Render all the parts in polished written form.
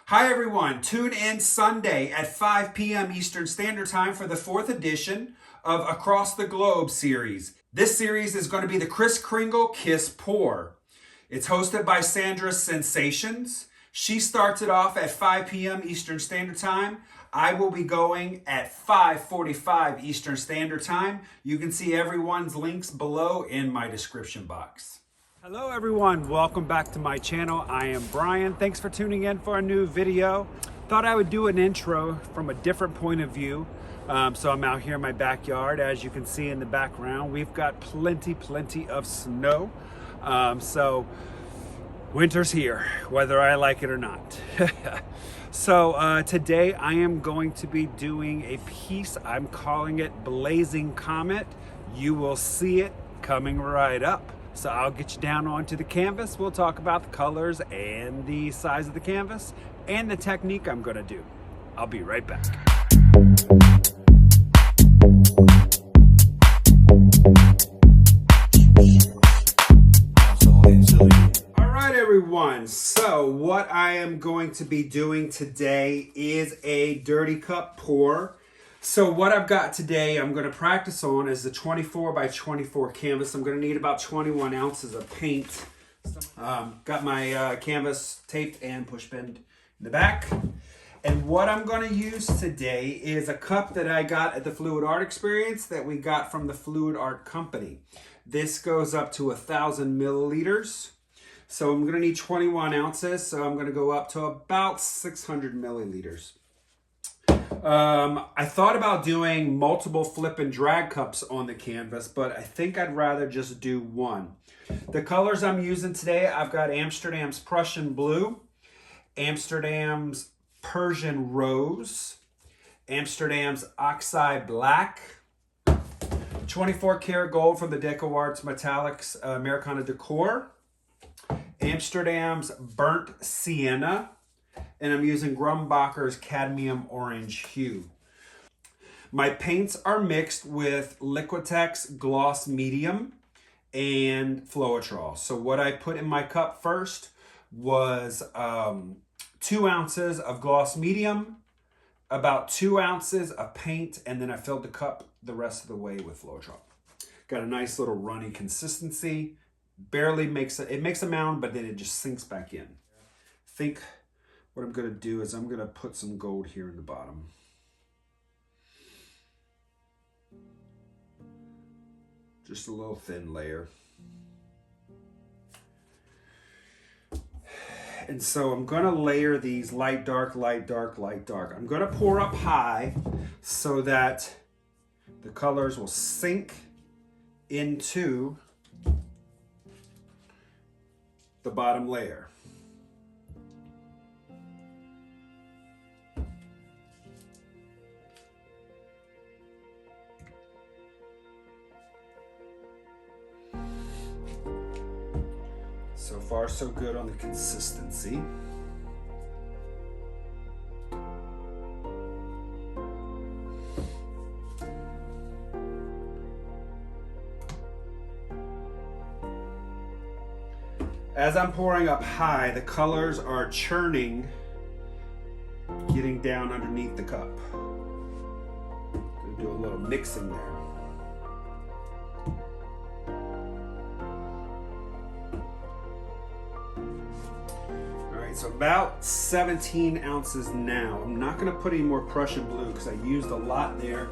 Hi everyone, tune in Sunday at 5 p.m. Eastern Standard Time for the 4th edition of Across the Globe series. This series is going to be the Kris Kringle Kiss Pour. It's hosted by Sandra Sensations. She starts it off at 5 p.m. Eastern Standard Time. I will be going at 5:45 Eastern Standard Time. You can see everyone's links below in my description box. Hello everyone, welcome back to my channel. I am Brian. Thanks for tuning in for a new video. Thought I would do an intro from a different point of view. So I'm out here in my backyard. As you can see in the background, we've got plenty of snow. So winter's here, whether I like it or not. So today I am going to be doing a piece. I'm calling it Blazing Comet. You will see it coming right up. So I'll get you down onto the canvas. We'll talk about the colors and the size of the canvas and the technique I'm gonna do. I'll be right back. All right, everyone. So what I am going to be doing today is a dirty cup pour. So what I've got today, I'm going to practice on is the 24 by 24 canvas. I'm going to need about 21 ounces of paint. Got my canvas taped and push pinned in the back. And what I'm going to use today is a cup that I got at the Fluid Experience that we got from the Fluid Company. This goes up to 1,000 milliliters. So I'm going to need 21 ounces. So I'm going to go up to about 600 milliliters. I thought about doing multiple flip and drag cups on the canvas, but I think I'd rather just do one. The colors I'm using today, I've got Amsterdam's Prussian Blue, Amsterdam's Persian Rose, Amsterdam's Oxide Black, 24 karat gold from the DecoArt's Metallics Americana Decor, Amsterdam's Burnt Sienna, and I'm using Grumbacher's Cad Orange Hue. My paints are mixed with Liquitex Gloss Medium and Floetrol. So what I put in my cup first was 2 ounces of Gloss Medium, about 2 ounces of paint, and then I filled the cup the rest of the way with Floetrol. Got a nice little runny consistency. Barely makes it makes a mound, but then it just sinks back in. I think what I'm going to do is I'm going to put some gold here in the bottom. Just a little thin layer. And so I'm going to layer these light, dark, light, dark, light, dark. I'm going to pour up high so that the colors will sink into the bottom layer. So far, so good on the consistency. As I'm pouring up high, the colors are churning, getting down underneath the cup. Gonna do a little mixing there. So about 17 ounces now. I'm not going to put any more Prussian Blue because I used a lot there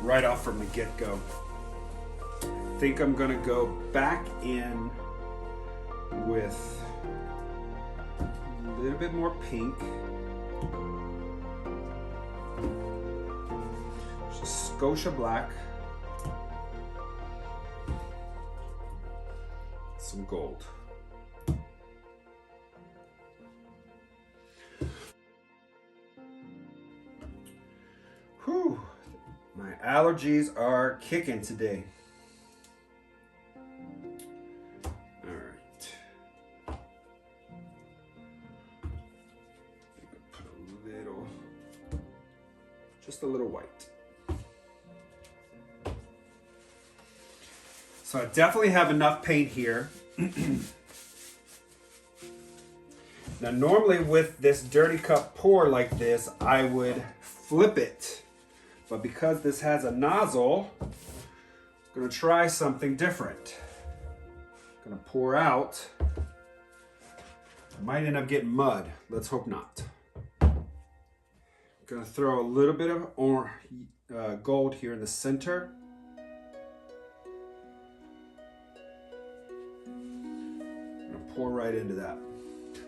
right off from the get-go. I think I'm going to go back in with a little bit more pink. Just Scotia Black. Some gold. Whew, my allergies are kicking today. All right. Put a little, just a little white. So I definitely have enough paint here. Now normally with this dirty cup pour like this, I would flip it. But because this has a nozzle, I'm gonna try something different. I'm gonna pour out. I might end up getting mud. Let's hope not. I'm gonna throw a little bit of gold here in the center. I'm gonna pour right into that.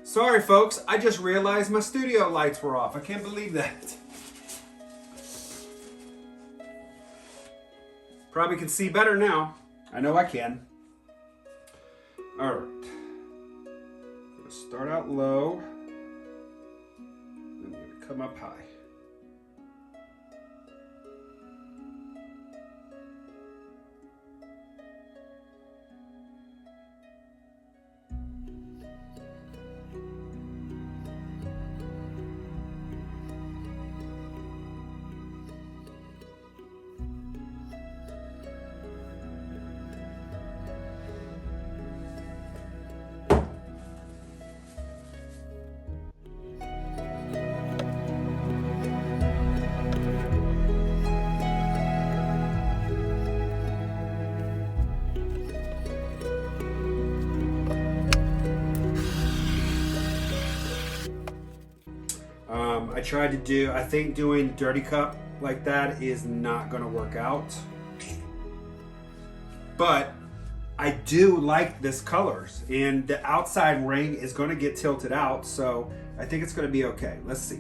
Sorry folks, I just realized my studio lights were off. I can't believe that. Probably can see better now. I know I can. All right. I'm gonna start out low. Then I'm gonna come up high. I think doing dirty cup like that is not gonna work out. But I do like this colors, and the outside ring is gonna get tilted out, so I think it's gonna be okay. Let's see.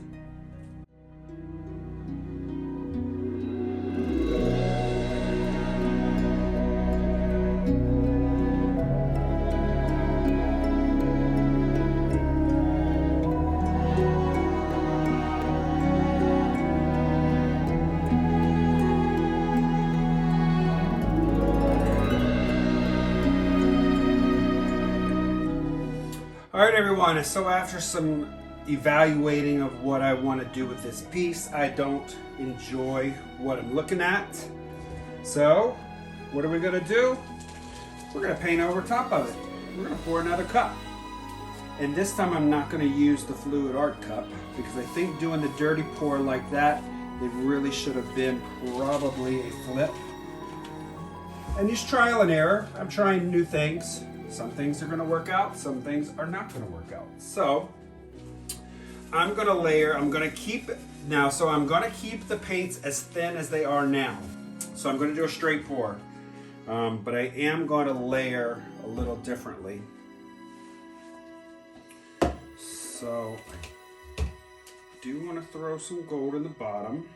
All right, everyone, so after some evaluating of what I want to do with this piece, I don't enjoy what I'm looking at. So, what are we gonna do? We're gonna paint over top of it. We're gonna pour another cup. And this time I'm not gonna use the Floetrol cup because I think doing the dirty pour like that, it really should have been probably a flip. And just trial and error. I'm trying new things. Some things are gonna work out, some things are not gonna work out. So I'm gonna layer, I'm gonna keep the paints as thin as they are now. So I'm gonna do a straight pour, but I am gonna layer a little differently. So I do wanna throw some gold in the bottom.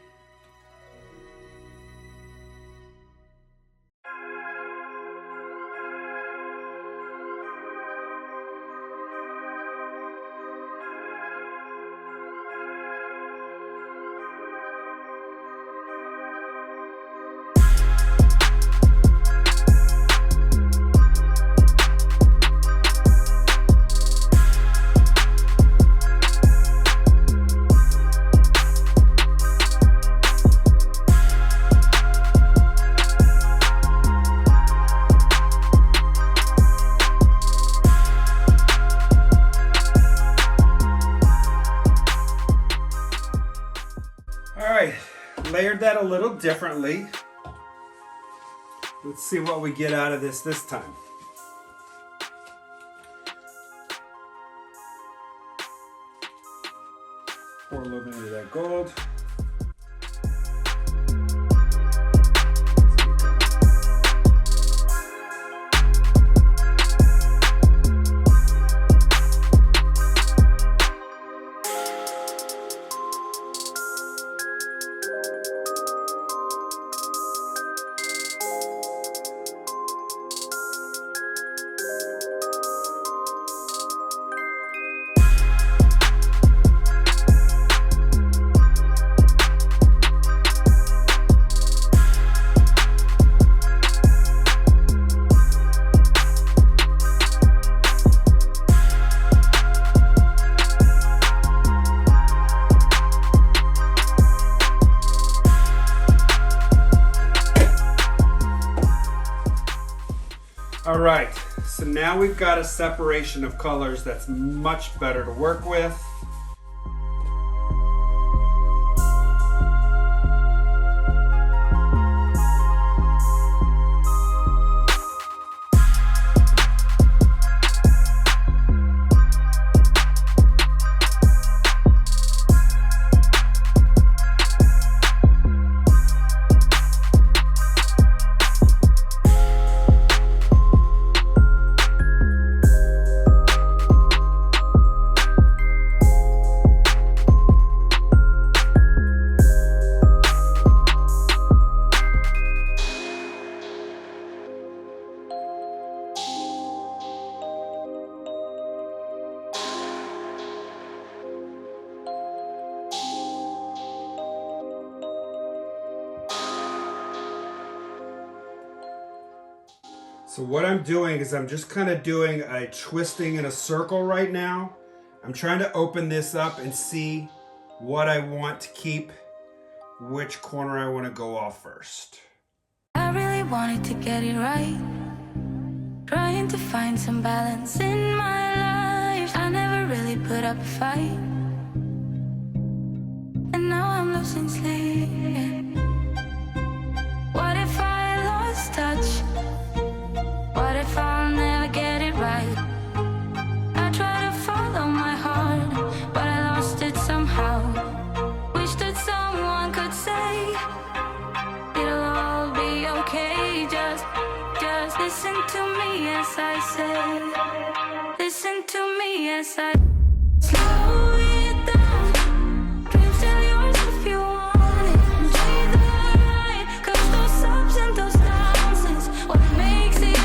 Layered that a little differently. Let's see what we get out of this time. Pour a little bit of that gold. now we've got a separation of colors that's much better to work with. So what I'm doing is I'm just kind of doing a twisting in a circle right now. I'm trying to open this up and see what I want to keep, which corner I want to go off first. I really wanted to get it right, trying to find some balance in my life. I never really put up a fight, and now I'm losing sleep. What if I lost touch? What if I'll never get it right? I try to follow my heart, but I lost it somehow. Wish that someone could say it'll all be okay. Just listen to me as I say. Listen to me as I slow it down. Dreams still yours if you want it. Enjoy the ride, 'cause those ups and those downs is what makes it.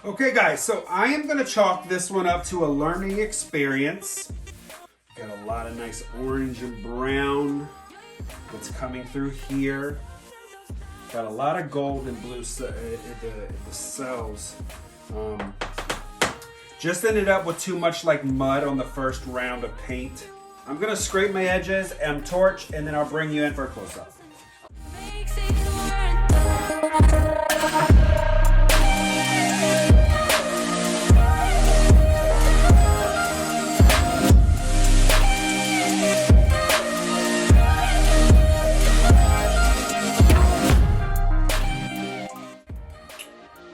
Okay guys, so I am going to chalk this one up to a learning experience. Got a lot of nice orange and brown that's coming through here. Got a lot of gold and blue the cells. Just ended up with too much like mud on the first round of paint. I'm going to scrape my edges and torch, and then I'll bring you in for a close-up.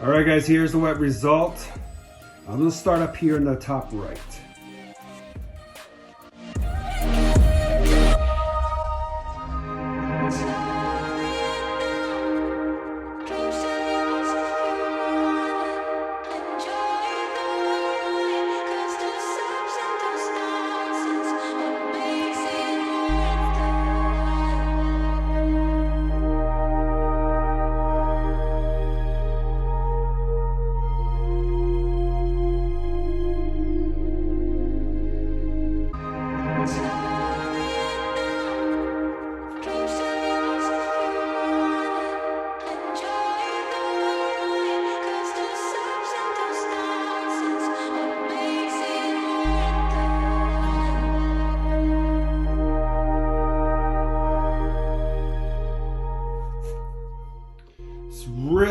Alright guys, here's the wet result. I'm going to start up here in the top right.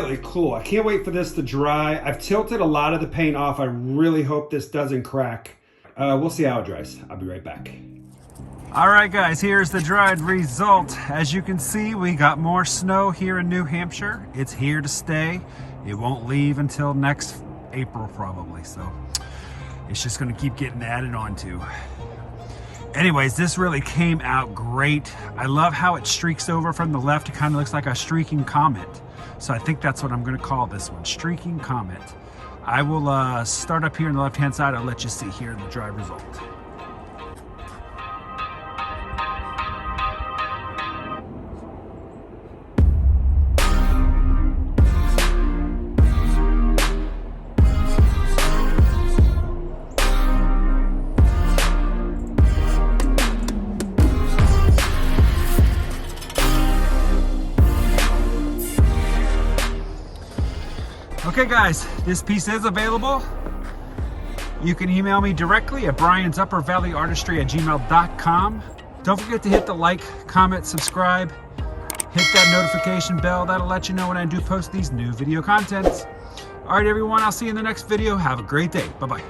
really cool. I can't wait for this to dry. I've tilted a lot of the paint off. I really hope this doesn't crack. We'll see how it dries. I'll be right back. All right, guys, here's the dried result. As you can see, we got more snow here in New Hampshire. It's here to stay. It won't leave until next April probably, so it's just gonna keep getting added onto. Anyways, this really came out great. I love how it streaks over from the left. It kind of looks like a streaking comet. So I think that's what I'm gonna call this one, streaking comet. I will start up here on the left-hand side. I'll let you see here the dry result. Okay guys, this piece is available. You can email me directly at briansuppervalleyartistry@gmail.com. Don't forget to hit the like, comment, subscribe, hit that notification bell. That'll let you know when I do post these new video contents. All right everyone, I'll see you in the next video. Have a great day. Bye-bye.